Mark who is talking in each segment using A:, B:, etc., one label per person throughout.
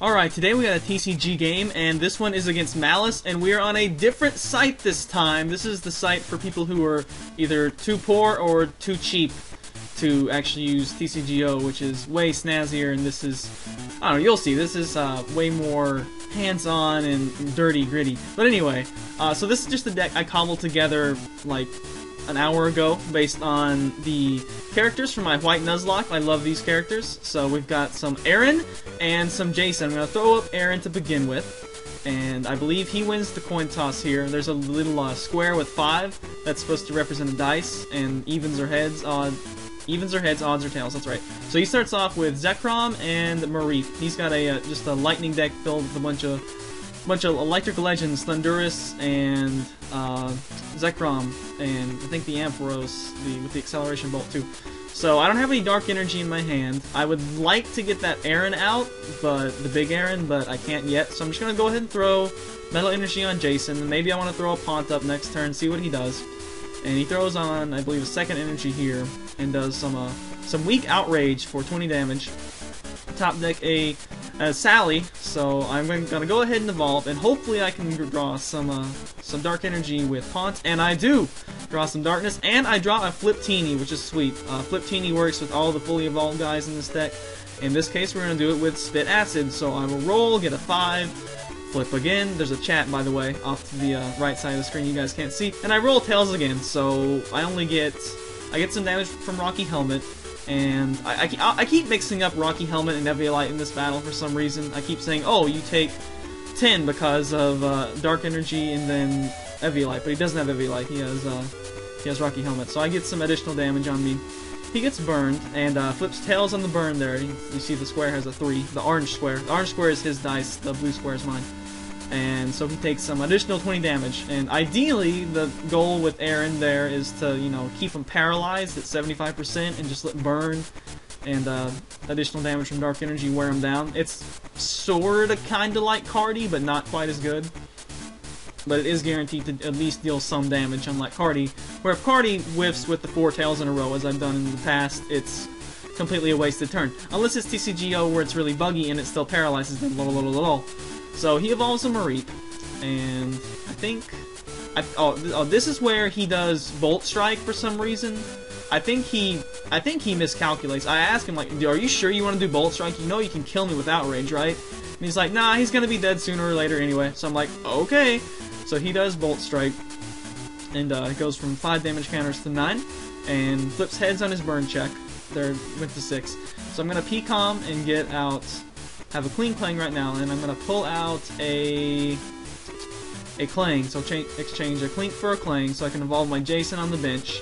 A: Alright, today we got a TCG game, and this one is against Malus, and we are on a different site this time. This is the site for people who are either too poor or too cheap to actually use TCGO, which is way snazzier, and this is, I don't know, you'll see, this is way more hands-on and dirty, gritty. But anyway, so this is just the deck I cobbled together, like, an hour ago, based on the characters from my White Nuzlocke. I love these characters. So we've got some Erin and some Jason. I'm going to throw up Erin to begin with, and I believe he wins the coin toss here. There's a little square with 5 that's supposed to represent a dice, and evens or heads, odds or tails, that's right. So he starts off with Zekrom and Marip. He's got a just a lightning deck filled with a bunch of electric legends, Thundurus and Zekrom, and I think the Ampharos with the acceleration bolt too. So I don't have any dark energy in my hand. I would like to get that Erin out, but the big Erin, but I can't yet. So I'm just gonna go ahead and throw metal energy on Jason, and maybe I want to throw a Pont up next turn, see what he does. And he throws on, I believe, a second energy here, and does some weak outrage for 20 damage. Top deck a Sally, so I'm gonna go ahead and evolve, and hopefully I can draw some dark energy with Pont, and I do draw some darkness, and I draw a Refliptini, which is sweet. Refliptini works with all the fully evolved guys in this deck. In this case, we're gonna do it with Spit Acid, so I will roll, get a 5, flip again. There's a chat, by the way, off to the right side of the screen you guys can't see, and I roll Tails again, so I get some damage from Rocky Helmet. And I keep mixing up Rocky Helmet and Eviolite in this battle for some reason. I keep saying, oh, you take 10 because of Dark Energy and then Eviolite, but he doesn't have Eviolite. He has Rocky Helmet, so I get some additional damage on me. He gets burned and flips Tails on the burn there. You see the square has a 3, the orange square. The orange square is his dice, the blue square is mine. And so he takes some additional 20 damage. And ideally, the goal with Erin there is to, you know, keep him paralyzed at 75% and just let burn and additional damage from Dark Energy wear him down. It's sorta kinda like Cardi, but not quite as good. But it is guaranteed to at least deal some damage, unlike Cardi, where if Cardi whiffs with the 4 tails in a row, as I've done in the past, it's completely a wasted turn. Unless it's TCGO where it's really buggy and it still paralyzes them. So he evolves a Marip, and I think... this is where he does Bolt Strike for some reason. I think he miscalculates. I ask him, like, are you sure you want to do Bolt Strike? You know you can kill me with Outrage, right? And he's like, nah, he's gonna be dead sooner or later anyway. So I'm like, okay. So he does Bolt Strike, and it goes from 5 damage counters to 9, and flips heads on his burn check. There went to 6. So I'm gonna P-Calm and get out... have a Clean Clang right now, and I'm going to pull out a Clang, so exchange a Clink for a Clang, so I can evolve my Jason on the bench.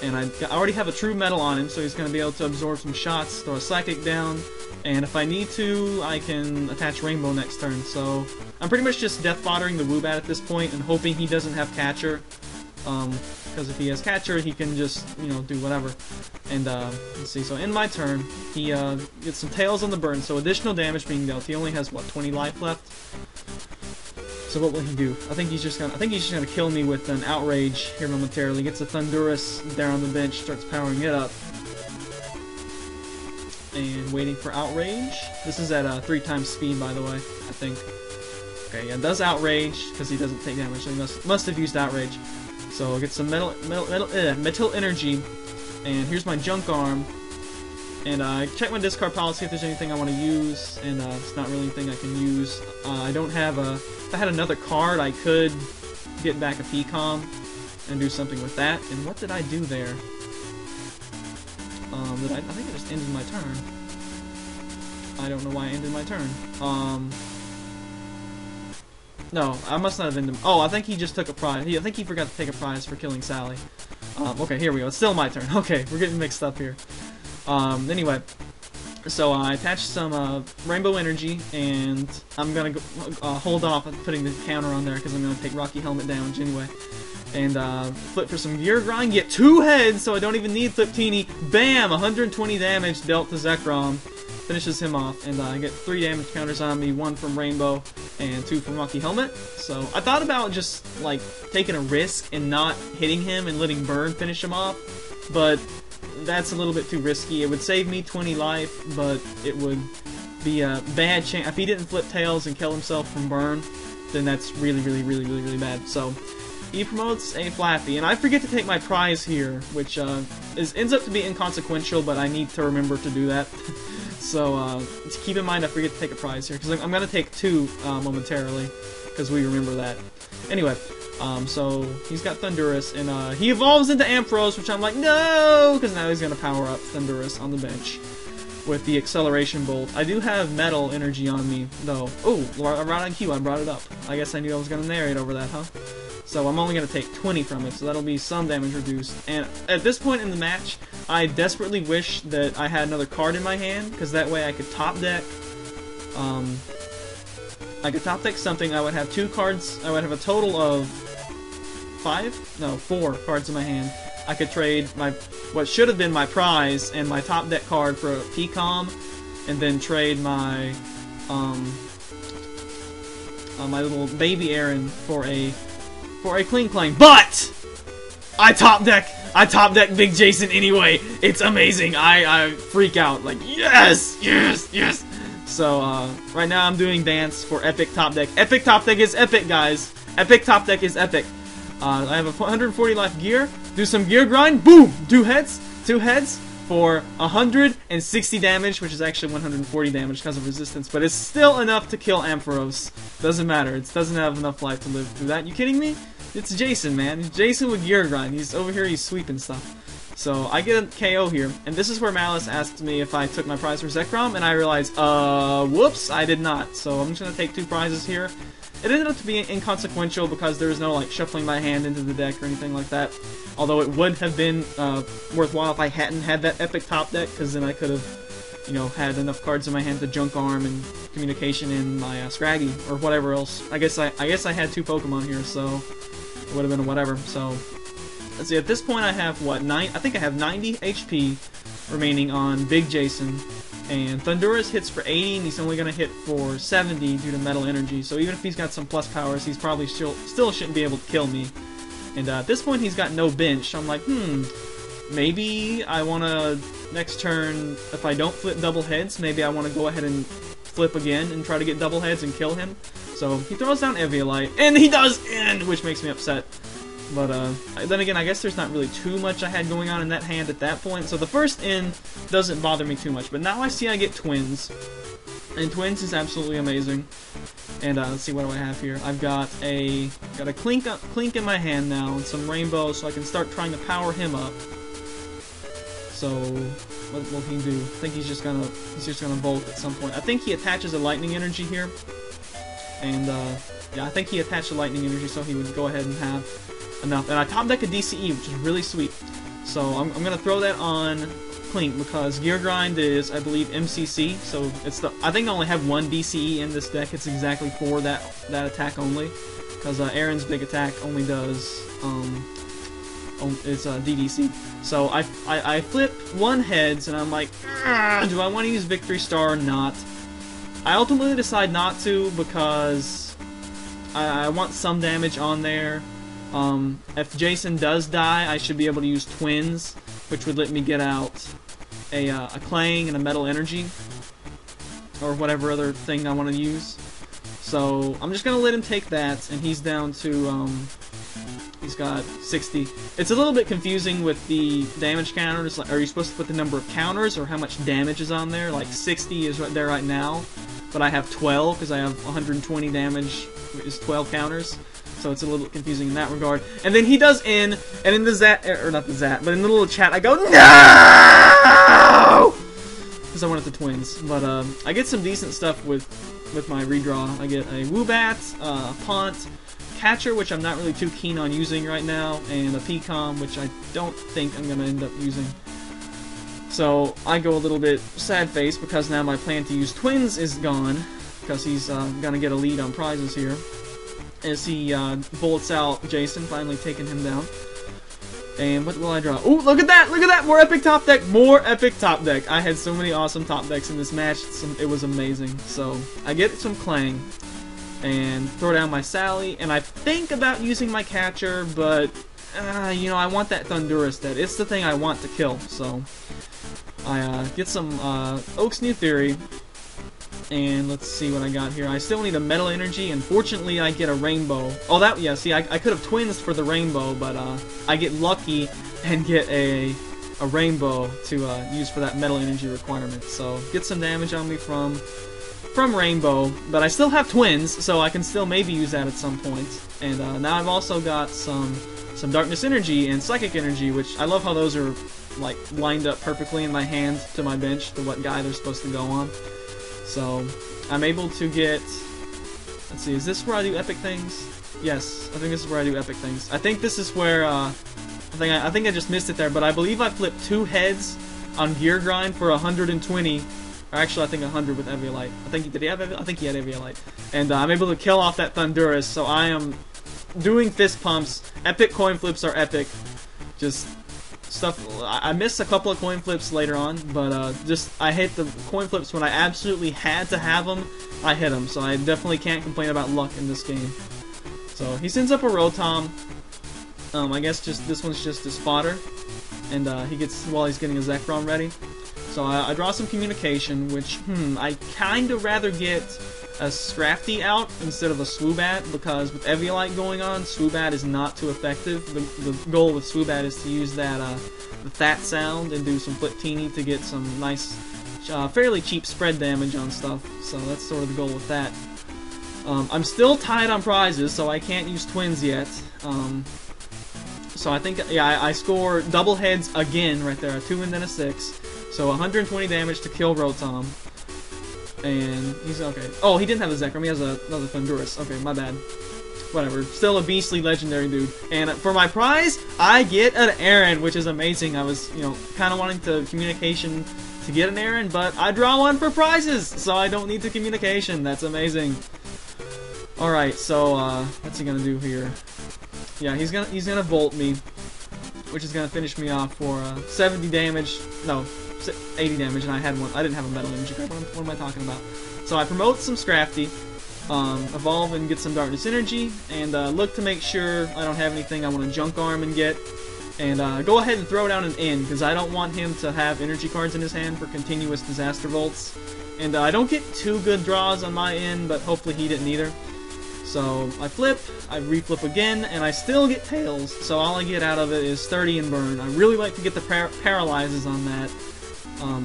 A: And I already have a True Metal on him, so he's going to be able to absorb some shots, throw a Psychic down, and if I need to, I can attach Rainbow next turn. So I'm pretty much just death foddering the Woobat at this point, and hoping he doesn't have Catcher. Because if he has Catcher, he can just, you know, do whatever. And, let's see, so in my turn, he, gets some Tails on the burn, so additional damage being dealt. He only has, what, 20 life left? So what will he do? I think he's just gonna kill me with an Outrage here momentarily. Gets a Thundurus there on the bench, starts powering it up. And waiting for Outrage. This is at, 3 times speed, by the way, I think. Okay, yeah, does Outrage, because he doesn't take damage, so he must have used Outrage. So I'll get some metal energy, and here's my junk arm, and I check my discard pile, see if there's anything I want to use, and it's not really anything I can use. I don't have a... if I had another card, I could get back a P-Calm and do something with that. And what did I do there? I think I just ended my turn. I don't know why I ended my turn. No, I must not have ended... oh, I think he just took a prize. I think he forgot to take a prize for killing Sally. Okay, here we go. It's still my turn. Okay, we're getting mixed up here. Anyway, so I attached some Rainbow Energy, and I'm gonna go, hold off on putting the counter on there because I'm gonna take Rocky Helmet damage anyway. And flip for some Gear Grind, get 2 heads, so I don't even need Refliptini. Bam! 120 damage dealt to Zekrom. Finishes him off, and I get 3 damage counters on me, 1 from Rainbow and 2 from Rocky Helmet. So I thought about just like taking a risk and not hitting him and letting Burn finish him off, but that's a little bit too risky. It would save me 20 life, but it would be a bad chance. If he didn't flip tails and kill himself from burn, then that's really bad. So he promotes a Flappy, and I forget to take my prize here, which ends up to be inconsequential, but I need to remember to do that. So keep in mind I forget to take a prize here, because I'm going to take 2 momentarily, because we remember that. Anyway, so he's got Thundurus, and he evolves into Ampharos, which I'm like, no! Because now he's going to power up Thundurus on the bench with the Acceleration Bolt. I do have Metal Energy on me, though. Oh, right on cue, I brought it up. I guess I knew I was going to narrate over that, huh? So I'm only going to take 20 from it, so that'll be some damage reduced. And at this point in the match, I desperately wish that I had another card in my hand, because that way I could top deck. I could top deck something. I would have 2 cards. I would have a total of 4 cards in my hand. I could trade what should have been my prize and my top deck card for a PCOM, and then trade my my little baby Erin for a Cling Clang. But I top deck Big Jason anyway. It's amazing. I freak out like yes. So right now I'm doing dance for epic top deck. Epic top deck is epic, guys. Epic top deck is epic. I have a 140 life gear. Do some gear grind. Boom! 2 heads for 160 damage, which is actually 140 damage because of resistance, but it's still enough to kill Ampharos. Doesn't matter. It doesn't have enough life to live through that. You kidding me? It's Jason, man. It's Jason with gear grind. He's over here. He's sweeping stuff. So I get a KO here, and this is where Malus asked me if I took my prize for Zekrom, and I realized, whoops, I did not. So I'm just gonna take 2 prizes here. It ended up to be inconsequential because there was no like shuffling my hand into the deck or anything like that. Although it would have been worthwhile if I hadn't had that epic top deck, because then I could have, you know, had enough cards in my hand to Junk Arm and Communication in my Scraggy or whatever else. I guess I had 2 Pokemon here, so it would have been a whatever. So let's see. At this point, I have what I think I have 90 HP remaining on Big Jason. And Thundurus hits for 80, and he's only going to hit for 70 due to Metal Energy. So even if he's got some plus powers, he's probably still shouldn't be able to kill me. And at this point, he's got no bench. I'm like, maybe I want to, next turn, if I don't flip double heads, maybe I want to go ahead and flip again and try to get double heads and kill him. So he throws down Eviolite, and he does end, which makes me upset. But then again, I guess there's not really too much I had going on in that hand at that point. So the first in doesn't bother me too much. But now I see I get Twins. And Twins is absolutely amazing. And let's see, what do I have here? I've got a Clink in my hand now, and some Rainbow, so I can start trying to power him up. So what will he do? I think he's just gonna Volt at some point. I think he attaches a Lightning Energy here. And yeah, I think he attached a Lightning Energy, so he would go ahead and have enough. And I top deck a DCE, which is really sweet. So I'm going to throw that on Clink, because Gear Grind is, I believe, MCC. So it's I think I only have 1 DCE in this deck. It's exactly for that attack only. Because Erin's big attack only does, it's DDC. So I flip 1 heads, and I'm like, do I want to use Victory Star or not? I ultimately decide not to, because I want some damage on there. If Jason does die, I should be able to use Twins, which would let me get out a Clang and a Metal Energy, or whatever other thing I want to use. So I'm just gonna let him take that, and he's down to he's got 60. It's a little bit confusing with the damage counters. Like, are you supposed to put the number of counters or how much damage is on there? Like 60 is right there right now, but I have 12 because I have 120 damage. Is 12 counters. So it's a little confusing in that regard. And then he does in, and in the Zat, or not the Zat, but in the little chat, I go, no! Because I wanted the Twins. But I get some decent stuff with my redraw. I get a Woobat, Pont, Catcher, which I'm not really too keen on using right now, and a PCOM, which I don't think I'm going to end up using. So I go a little bit sad-faced, because now my plan to use Twins is gone, because he's going to get a lead on prizes here. As he bullets out Jason, finally taking him down. And what will I draw? Oh, look at that! Look at that! More epic top deck! More epic top deck! I had so many awesome top decks in this match. It was amazing. So, I get some Clang. And throw down my Sally. And I think about using my Catcher, but, you know, I want that Thundurus dead. It's the thing I want to kill. So, I get some Oak's New Theory. And let's see what I got here. I still need a metal energy, and fortunately I get a rainbow. Oh, that, yeah, see, I could have twins for the rainbow, but I get lucky and get a rainbow to use for that metal energy requirement. So get some damage on me from rainbow, but I still have twins, so I can still maybe use that at some point. And now I've also got some darkness energy and psychic energy, which I love how those are like lined up perfectly in my hand to my bench to what guy they're supposed to go on. So I'm able to get, let's see, is this where I do epic things? Yes, I think this is where I do epic things. I think this is where I think I just missed it there, but I believe I flipped 2 heads on Gear Grind for 120. Or actually, I think 100 with Eviolite. I think he had Eviolite. And I'm able to kill off that Thundurus, so I am doing fist pumps. Epic coin flips are epic. Just stuff. I missed a couple of coin flips later on, but just I hit the coin flips when I absolutely had to have them. I hit them, so I definitely can't complain about luck in this game. So he sends up a Rotom. I guess just this one's just his fodder, and he gets while he's getting a Zekrom ready. So I draw some communication, which I kind of rather get a Scrafty out instead of a Swoobat, because with Eviolite going on, Swoobat is not too effective. The goal with Swoobat is to use that the That sound and do some Refliptini to get some nice, fairly cheap spread damage on stuff. So that's sort of the goal with that. I'm still tied on prizes, so I can't use twins yet. So I think, yeah, I score double heads again right there, a 2 and then a 6. So 120 damage to kill Rotom. And he's okay. Oh, he didn't have a Zekrom, he has another Thundurus. Okay, my bad. Whatever. Still a beastly legendary dude. And for my prize, I get an Erin, which is amazing. I was, you know, kind of wanting to communication to get an Erin, but I draw one for prizes, so I don't need the communication. That's amazing. Alright, so what's he gonna do here? Yeah, he's gonna Volt me, which is gonna finish me off for 70 damage. No, 80 damage, and I didn't have a metal energy card. What am I talking about? So I promote some Scrafty, evolve and get some darkness energy, and look to make sure I don't have anything I want to junk arm and get, and go ahead and throw down an N, because I don't want him to have energy cards in his hand for continuous disaster volts. And I don't get 2 good draws on my end, but hopefully he didn't either. So I flip, I reflip again, and I still get tails, so all I get out of it is 30 and burn. I really like to get the paralyzes on that.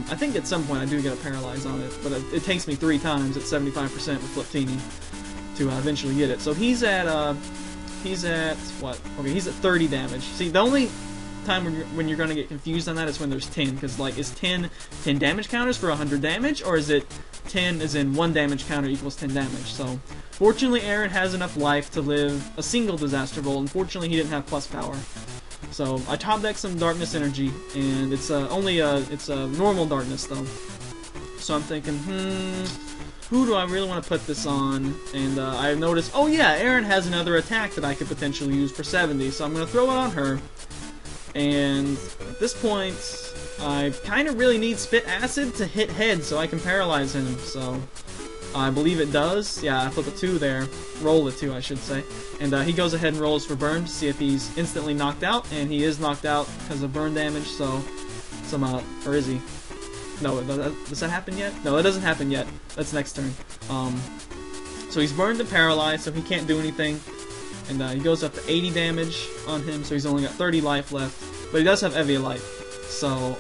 A: I think at some point I do get a paralyze on it, but it takes me 3 times at 75% with Refliptini to eventually get it. So he's at what? Okay, he's at 30 damage. See, the only time when you're going to get confused on that is when there's 10, because like, is 10 damage counters for 100 damage, or is it 10 as in 1 damage counter equals 10 damage? So fortunately Erin has enough life to live a single disaster volt, and fortunately he didn't have plus power. So I top deck some darkness energy, and it's it's a normal darkness though. So I'm thinking, who do I really want to put this on? And I noticed, oh yeah, Erin has another attack that I could potentially use for 70, so I'm going to throw it on her. And at this point, I kind of really need Spit Acid to hit head so I can paralyze him. So I believe it does. Yeah, I flip a 2 there. Roll a 2, I should say. And he goes ahead and rolls for burn to see if he's instantly knocked out. And he is knocked out because of burn damage, so or is he? No, does that happen yet? No, that doesn't happen yet. That's next turn. So he's burned and paralyzed, so he can't do anything. And he goes up to 80 damage on him, so he's only got 30 life left. But he does have Eviolite. So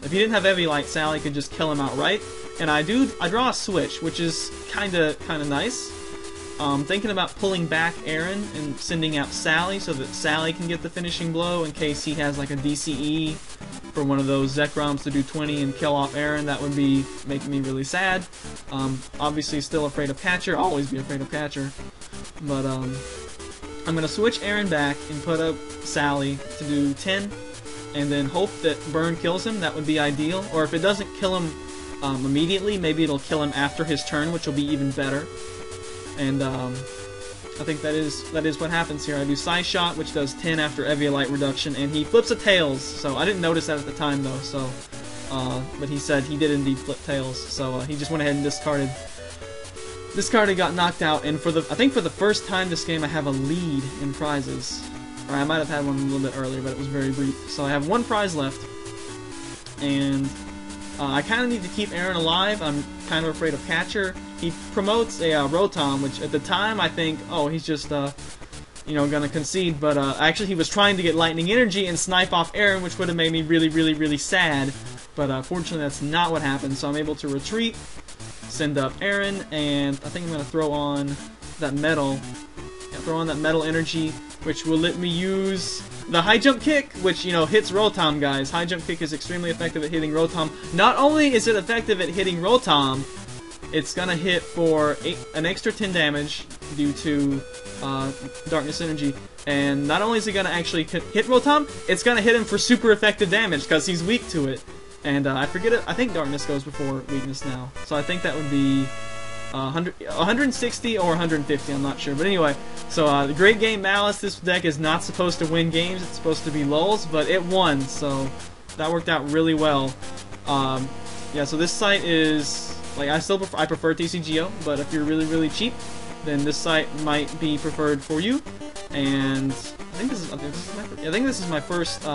A: if he didn't have Eviolite, Sally could just kill him outright. And I draw a switch, which is kinda nice. Thinking about pulling back Erin and sending out Sally so that Sally can get the finishing blow in case he has like a DCE for one of those Zekroms to do 20 and kill off Erin. That would be making me really sad. Obviously still afraid of Catcher, always be afraid of Catcher. But I'm gonna switch Erin back and put up Sally to do 10, and then hope that burn kills him. That would be ideal. Or if it doesn't kill him immediately, maybe it'll kill him after his turn, which will be even better. And I think that is what happens here. I do Psy Shot, which does 10 after Eviolite reduction, and he flips a Tails. So I didn't notice that at the time though. So, but he said he did indeed flip Tails. So he just went ahead and discarded. Discarded, got knocked out, and I think for the first time this game I have a lead in prizes. Or I might have had one a little bit earlier, but it was very brief. So I have 1 prize left, and I kind of need to keep Erin alive. I'm kind of afraid of Catcher. He promotes a Rotom, which at the time I think, oh, he's just you know, gonna concede, but actually he was trying to get Lightning Energy and snipe off Erin, which would have made me really, really, really sad. But fortunately that's not what happened, so I'm able to retreat, send up Erin, and I think I'm gonna throw on that metal. Yeah, throw on that metal energy, which will let me use the high jump kick, which, you know, hits Rotom, guys. High jump kick is extremely effective at hitting Rotom. Not only is it effective at hitting Rotom, it's gonna hit for an extra 10 damage due to Darkness Energy. And not only is it gonna actually hit Rotom, it's gonna hit him for super effective damage because he's weak to it. And I forget it. I think Darkness goes before Weakness now, so I think that would be 160 or 150, I'm not sure. But anyway, so the great game Malus. This deck is not supposed to win games, it's supposed to be lulls, but it won, so that worked out really well. Yeah, so this site is, like, I prefer TCGO, but if you're really, really cheap, then this site might be preferred for you. And I think this is my first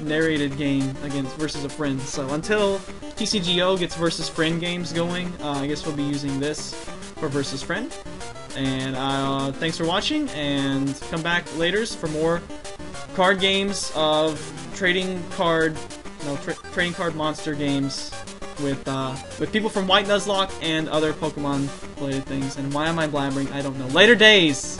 A: narrated game versus a friend. So until TCGO gets versus friend games going, I guess we'll be using this for versus friend. And thanks for watching, and come back later for more card games of trading card monster games with people from White Nuzlocke and other Pokemon related things. And why am I blabbering? I don't know. Later days.